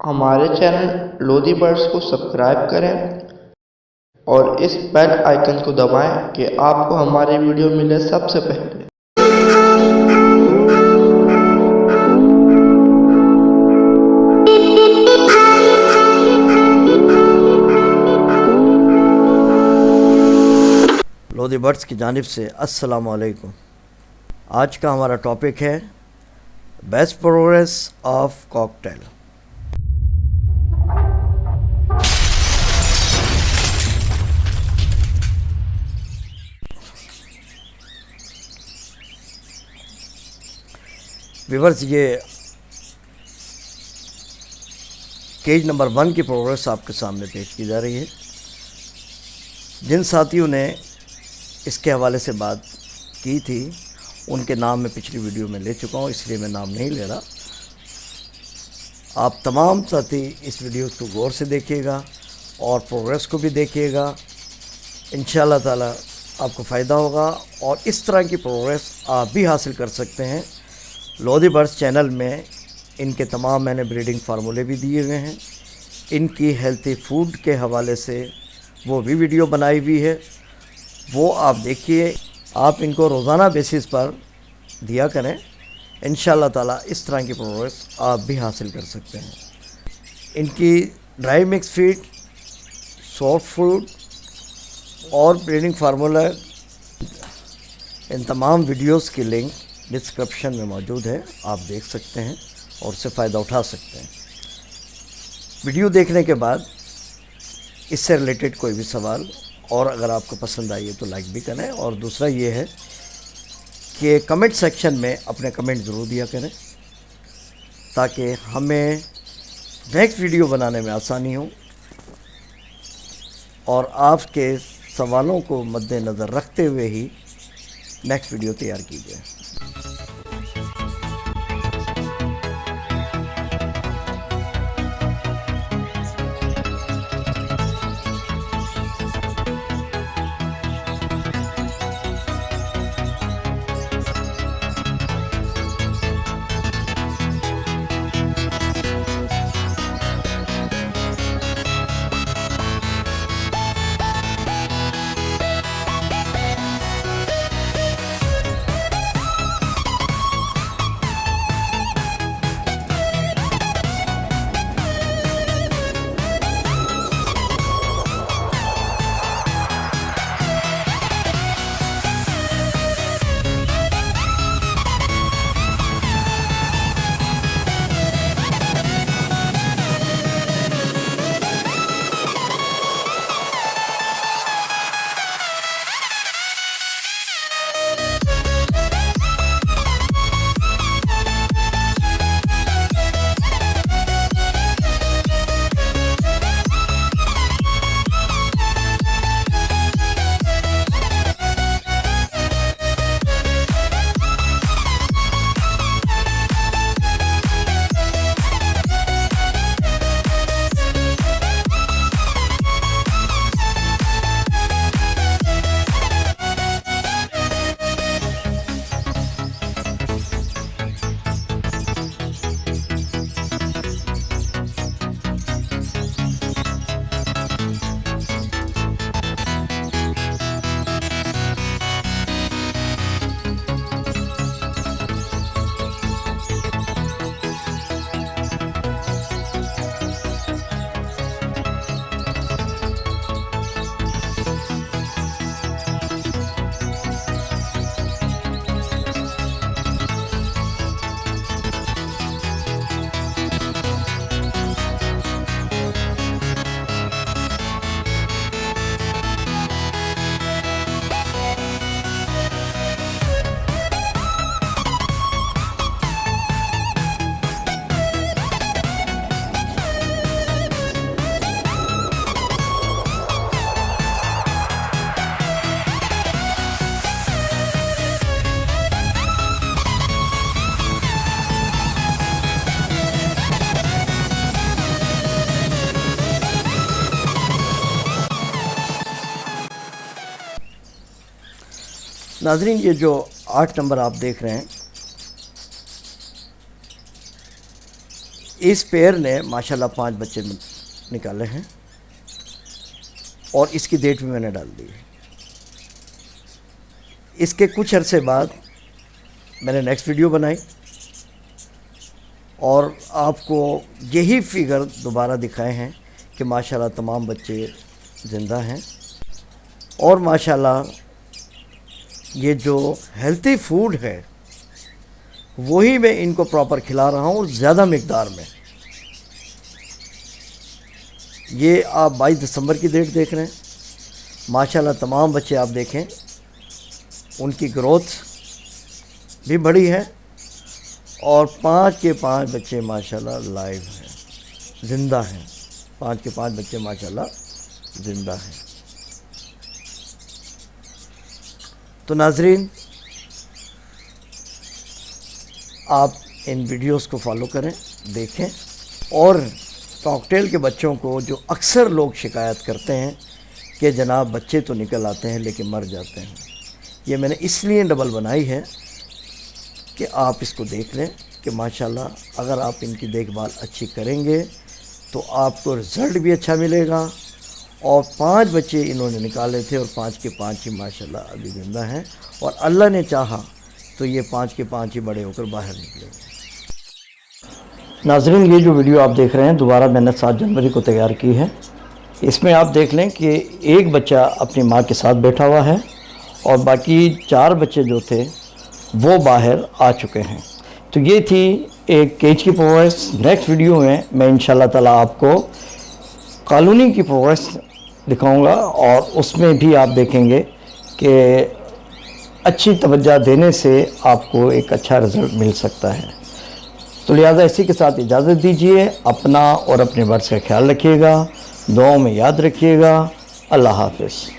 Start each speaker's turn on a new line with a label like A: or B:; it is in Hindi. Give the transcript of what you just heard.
A: हमारे चैनल लोधी बर्ड्स को सब्सक्राइब करें और इस बेल आइकन को दबाएं कि आपको हमारी वीडियो मिले सबसे पहले।
B: लोधी बर्ड्स की जानिब से अस्सलाम वालेकुम। आज का हमारा टॉपिक है best progress of cocktail. Viewers, ये केज नंबर 1 की प्रोग्रेस आपके सामने पेश की जा रही है। जिन साथियों ने इसके हवाले से बात की थी उनके नाम मैं पिछली वीडियो में ले चुका हूँ, इसलिए मैं नाम नहीं ले रहा। आप तमाम साथी इस वीडियो को गौर से देखिएगा और प्रोग्रेस को भी देखिएगा। इंशाअल्लाह ताला आपको फ़ायदा होगा और इस तरह की प्रोग्रेस आप भी हासिल कर सकते हैं। लोधी बर्ड्स चैनल में इनके तमाम मैंने ब्रीडिंग फार्मूले भी दिए हुए हैं। इनकी हेल्थी फूड के हवाले से वो भी वीडियो बनाई हुई है, वो आप देखिए। आप इनको रोज़ाना बेसिस पर दिया करें, इंशाअल्लाह ताला इस तरह की प्रोग्रेस आप भी हासिल कर सकते हैं। इनकी dry mix feed, soft food और ब्रीडिंग फार्मूला, इन तमाम वीडियोस की लिंक डिस्क्रिप्शन में मौजूद है, आप देख सकते हैं और उससे फ़ायदा उठा सकते हैं। वीडियो देखने के बाद इससे रिलेटेड कोई भी सवाल और अगर आपको पसंद आई है तो लाइक भी करें, और दूसरा ये है कि कमेंट सेक्शन में अपने कमेंट ज़रूर दिया करें ताकि हमें नेक्स्ट वीडियो बनाने में आसानी हो और आपके सवालों को मद्देनज़र रखते हुए ही नेक्स्ट वीडियो तैयार की जाए। नाज़रीन, ये जो 8 नंबर आप देख रहे हैं, इस पेयर ने माशाल्लाह 5 बच्चे निकाले हैं और इसकी डेट भी मैंने डाल दी है। इसके कुछ अरसे बाद मैंने नेक्स्ट वीडियो बनाई और आपको यही फिगर दोबारा दिखाए हैं कि माशाल्लाह तमाम बच्चे ज़िंदा हैं और माशाल्लाह ये जो हेल्थी फूड है वही मैं इनको प्रॉपर खिला रहा हूँ ज़्यादा मिक़दार में। ये आप 22 दिसंबर की डेट देख रहे हैं। माशाल्लाह तमाम बच्चे आप देखें, उनकी ग्रोथ भी बड़ी है और 5 के 5 बच्चे माशाल्लाह लाइव हैं, ज़िंदा हैं। 5 के 5 बच्चे माशाल्लाह ज़िंदा हैं। तो नाज़रीन, आप इन वीडियोस को फॉलो करें, देखें और कॉकटेल के बच्चों को जो अक्सर लोग शिकायत करते हैं कि जनाब बच्चे तो निकल आते हैं लेकिन मर जाते हैं, ये मैंने इसलिए डबल बनाई है कि आप इसको देख लें कि माशाल्लाह अगर आप इनकी देखभाल अच्छी करेंगे तो आपको रिज़ल्ट भी अच्छा मिलेगा। और 5 बच्चे इन्होंने निकाले थे और 5 के 5 ही माशाल्लाह अभी ज़िंदा हैं और अल्लाह ने चाहा तो ये 5 के 5 ही बड़े होकर बाहर निकलेंगे। नाज़रीन, ये जो वीडियो आप देख रहे हैं दोबारा मैंने 7 जनवरी को तैयार की है। इसमें आप देख लें कि एक बच्चा अपनी माँ के साथ बैठा हुआ है और बाकी 4 बच्चे जो थे वो बाहर आ चुके हैं। तो ये थी एक केज की प्रोग्रेस। नेक्स्ट वीडियो में मैं इंशाल्लाह ताला आपको कॉलोनी की प्रोग्रेस दिखाऊंगा और उसमें भी आप देखेंगे कि अच्छी तवज्जो देने से आपको एक अच्छा रिज़ल्ट मिल सकता है। तो लिहाजा इसी के साथ इजाज़त दीजिए। अपना और अपने बर्ड्स का ख्याल रखिएगा, दुआओं में याद रखिएगा। अल्लाह हाफ़िज़।